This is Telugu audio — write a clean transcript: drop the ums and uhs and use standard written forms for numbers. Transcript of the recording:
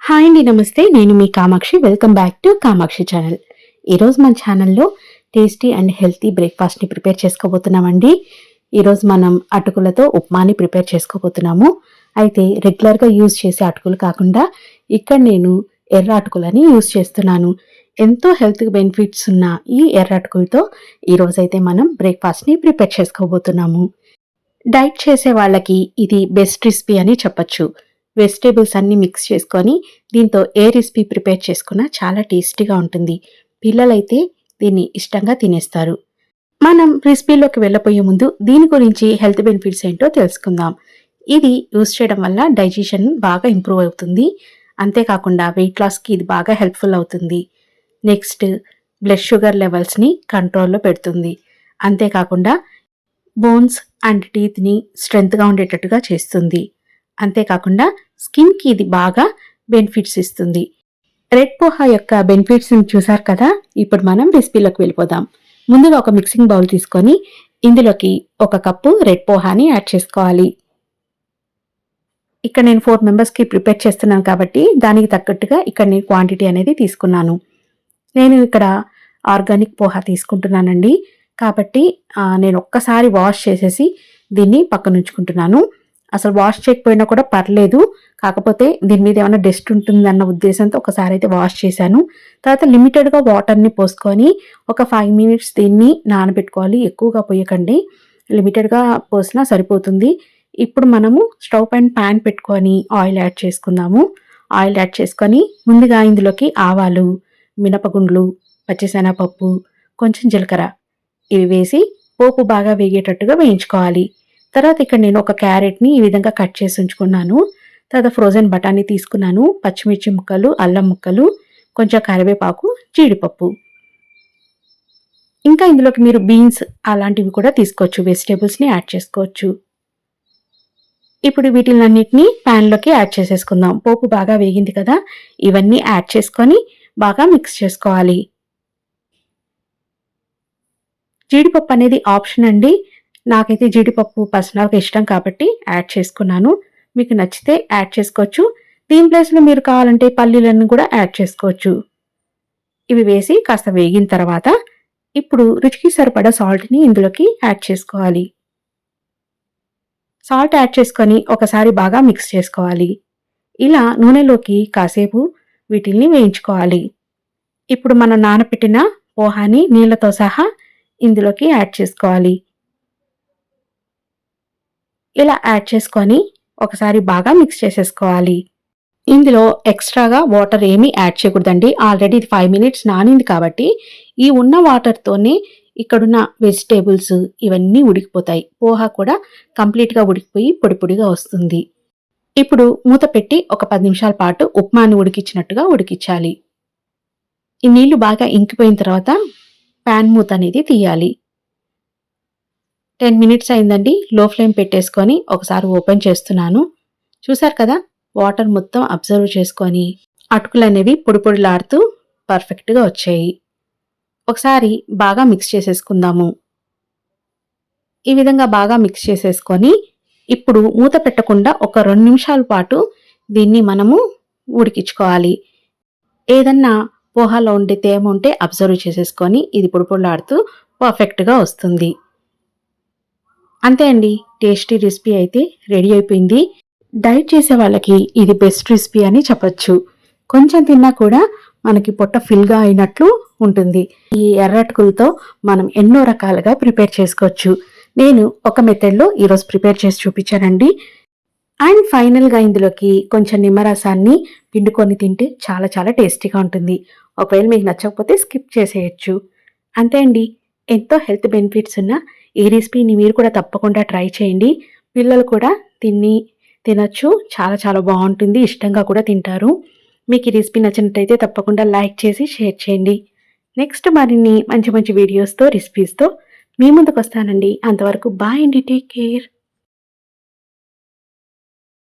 హాయ్ అండి, నమస్తే. నేను మీ Kamakshi. Welcome back to Kamakshi channel. ఈరోజు మన ఛానల్లో టేస్టీ అండ్ హెల్తీ బ్రేక్ఫాస్ట్ని ప్రిపేర్ చేసుకోబోతున్నామండి. ఈరోజు మనం అటుకులతో ఉప్మాని ప్రిపేర్ చేసుకోబోతున్నాము. అయితే రెగ్యులర్గా యూజ్ చేసే అటుకులు కాకుండా ఇక్కడ నేను ఎర్ర అటుకులని యూజ్ చేస్తున్నాను. ఎంతో హెల్త్ బెనిఫిట్స్ ఉన్న ఈ ఎర్ర అటుకులతో ఈరోజైతే మనం బ్రేక్ఫాస్ట్ని ప్రిపేర్ చేసుకోబోతున్నాము. డైట్ చేసే వాళ్ళకి ఇది బెస్ట్ రెసిపీ అని చెప్పచ్చు. వెజిటేబుల్స్ అన్నీ మిక్స్ చేసుకొని దీంతో ఏ రెసిపీ ప్రిపేర్ చేసుకున్నా చాలా టేస్టీగా ఉంటుంది. పిల్లలైతే దీన్ని ఇష్టంగా తినేస్తారు. మనం రెసిపీలోకి వెళ్ళబోయే ముందు దీని గురించి హెల్త్ బెనిఫిట్స్ ఏంటో తెలుసుకుందాం. ఇది యూస్ చేయడం వల్ల డైజెషన్ బాగా ఇంప్రూవ్ అవుతుంది. అంతేకాకుండా వెయిట్ లాస్కి ఇది బాగా హెల్ప్ఫుల్ అవుతుంది. నెక్స్ట్, బ్లడ్ షుగర్ లెవెల్స్ని కంట్రోల్లో పెడుతుంది. అంతేకాకుండా బోన్స్ అండ్ టీత్ని స్ట్రెంగ్త్గా ఉండేటట్టుగా చేస్తుంది. అంతేకాకుండా స్కిన్కి ఇది బాగా బెనిఫిట్స్ ఇస్తుంది. రెడ్ పోహా యొక్క బెనిఫిట్స్ని చూసారు కదా. ఇప్పుడు మనం రెసిపీలోకి వెళ్ళిపోదాం. ముందుగా ఒక మిక్సింగ్ బౌల్ తీసుకొని ఇందులోకి 1 కప్పు రెడ్ పోహాని యాడ్ చేసుకోవాలి. ఇక్కడ నేను 4 మెంబర్స్కి ప్రిపేర్ చేస్తున్నాను కాబట్టి దానికి తగ్గట్టుగా ఇక్కడ నేను క్వాంటిటీ అనేది తీసుకున్నాను. నేను ఇక్కడ ఆర్గానిక్ పోహా తీసుకుంటున్నానండి. కాబట్టి నేను ఒక్కసారి వాష్ చేసేసి దీన్ని పక్కన ఉంచుకుంటున్నాను. అసలు వాష్ చేయకపోయినా కూడా పర్లేదు, కాకపోతే దీని మీద ఏమైనా డస్ట్ ఉంటుందన్న ఉద్దేశంతో ఒకసారి అయితే వాష్ చేశాను. తర్వాత లిమిటెడ్గా వాటర్ని పోసుకొని ఒక 5 మినిట్స్ దీన్ని నానబెట్టుకోవాలి. ఎక్కువగా పోయకండి, లిమిటెడ్గా పోసినా సరిపోతుంది. ఇప్పుడు మనము స్టవ్ పైన ప్యాన్ పెట్టుకొని ఆయిల్ యాడ్ చేసుకుందాము. ఆయిల్ యాడ్ చేసుకొని ముందుగా ఇందులోకి ఆవాలు, మినపగుండ్లు, పచ్చిశనగపప్పు, కొంచెం జీలకర్ర ఇవి వేసి పోపు బాగా వేగేటట్టుగా వేయించుకోవాలి. తర్వాత ఇక్కడ నేను ఒక క్యారెట్ని ఈ విధంగా కట్ చేసి ఉంచుకున్నాను. తర్వాత ఫ్రోజన్ బఠానీ తీసుకున్నాను, పచ్చిమిర్చి ముక్కలు, అల్లం ముక్కలు, కొంచెం కరివేపాకు, జీడిపప్పు. ఇంకా ఇందులోకి మీరు బీన్స్ అలాంటివి కూడా తీసుకోవచ్చు, వెజిటేబుల్స్ని యాడ్ చేసుకోవచ్చు. ఇప్పుడు వీటిలన్నిటిని ప్యాన్లోకి యాడ్ చేసేసుకుందాం. పోపు బాగా వేగింది కదా, ఇవన్నీ యాడ్ చేసుకొని బాగా మిక్స్ చేసుకోవాలి. జీడిపప్పు అనేది ఆప్షన్ అండి. నాకైతే జీడిపప్పు పర్సనల్గా ఇష్టం కాబట్టి యాడ్ చేసుకున్నాను. మీకు నచ్చితే యాడ్ చేసుకోవచ్చు. దీని ప్లేస్లో మీరు కావాలంటే పల్లీలను కూడా యాడ్ చేసుకోవచ్చు. ఇవి వేసి కాస్త వేగిన తర్వాత ఇప్పుడు రుచికి సరిపడా సాల్ట్ని ఇందులోకి యాడ్ చేసుకోవాలి. సాల్ట్ యాడ్ చేసుకొని ఒకసారి బాగా మిక్స్ చేసుకోవాలి. ఇలా నూనెలోకి కాసేపు వీటిల్ని వేయించుకోవాలి. ఇప్పుడు మనం నానబెట్టిన పోహాని నీళ్లతో సహా ఇందులోకి యాడ్ చేసుకోవాలి. ఇలా యాడ్ చేసుకొని ఒకసారి బాగా మిక్స్ చేసేసుకోవాలి. ఇందులో ఎక్స్ట్రాగా వాటర్ ఏమీ యాడ్ చేయకూడదండి. ఆల్రెడీ ఇది 5 మినిట్స్ నానింది కాబట్టి ఈ ఉన్న వాటర్తోనే ఇక్కడున్న వెజిటేబుల్స్ ఇవన్నీ ఉడికిపోతాయి. పోహా కూడా కంప్లీట్గా ఉడికిపోయి పొడి పొడిగా వస్తుంది. ఇప్పుడు మూత పెట్టి ఒక 10 నిమిషాల పాటు ఉప్మాని ఉడికించినట్టుగా ఉడికించాలి. ఈ నీళ్లు బాగా ఇంకిపోయిన తర్వాత ప్యాన్ మూత అనేది తీయాలి. 10 మినిట్స్ అయిందండి. లో ఫ్లేమ్ పెట్టేసుకొని ఒకసారి ఓపెన్ చేస్తున్నాను. చూసారు కదా, వాటర్ మొత్తం అబ్జర్వ్ చేసుకొని అటుకులు అనేవి పొడి పొడిలాడుతూ పర్ఫెక్ట్గా వచ్చాయి. ఒకసారి బాగా మిక్స్ చేసేసుకుందాము. ఈ విధంగా బాగా మిక్స్ చేసేసుకొని ఇప్పుడు మూత పెట్టకుండా ఒక 2 నిమిషాల పాటు దీన్ని మనము ఉడికించుకోవాలి. ఏదన్నా పోహాలో ఉండే తేమ ఉంటే అబ్జర్వ్ చేసేసుకొని ఇది పొడి పొడిలాడుతూ పర్ఫెక్ట్గా వస్తుంది. అంతే అండి, టేస్టీ రెసిపీ అయితే రెడీ అయిపోయింది. డైట్ చేసే వాళ్ళకి ఇది బెస్ట్ రెసిపీ అని చెప్పచ్చు. కొంచెం తిన్నా కూడా మనకి పొట్ట ఫిల్గా అయినట్లు ఉంటుంది. ఈ ఎర్రటుకులతో మనం ఎన్నో రకాలుగా ప్రిపేర్ చేసుకోవచ్చు. నేను ఒక మెథడ్లో ఈరోజు ప్రిపేర్ చేసి చూపించానండి. అండ్ ఫైనల్గా ఇందులోకి కొంచెం నిమ్మరసాన్ని పిండుకొని తింటే చాలా చాలా టేస్టీగా ఉంటుంది. ఒకవేళ మీకు నచ్చకపోతే స్కిప్ చేసేయచ్చు. అంతే అండి, ఎంతో హెల్త్ బెనిఫిట్స్ ఉన్న ఈ రెసిపీని మీరు కూడా తప్పకుండా ట్రై చేయండి. పిల్లలు కూడా తినచ్చు. చాలా చాలా బాగుంటుంది, ఇష్టంగా కూడా తింటారు. మీకు ఈ రెసిపీ నచ్చినట్టయితే తప్పకుండా లైక్ చేసి షేర్ చేయండి. నెక్స్ట్ మరిన్ని మంచి మంచి వీడియోస్తో రెసిపీస్తో మీ ముందుకు వస్తానండి. అంతవరకు బాయ్ అండి, టేక్ కేర్.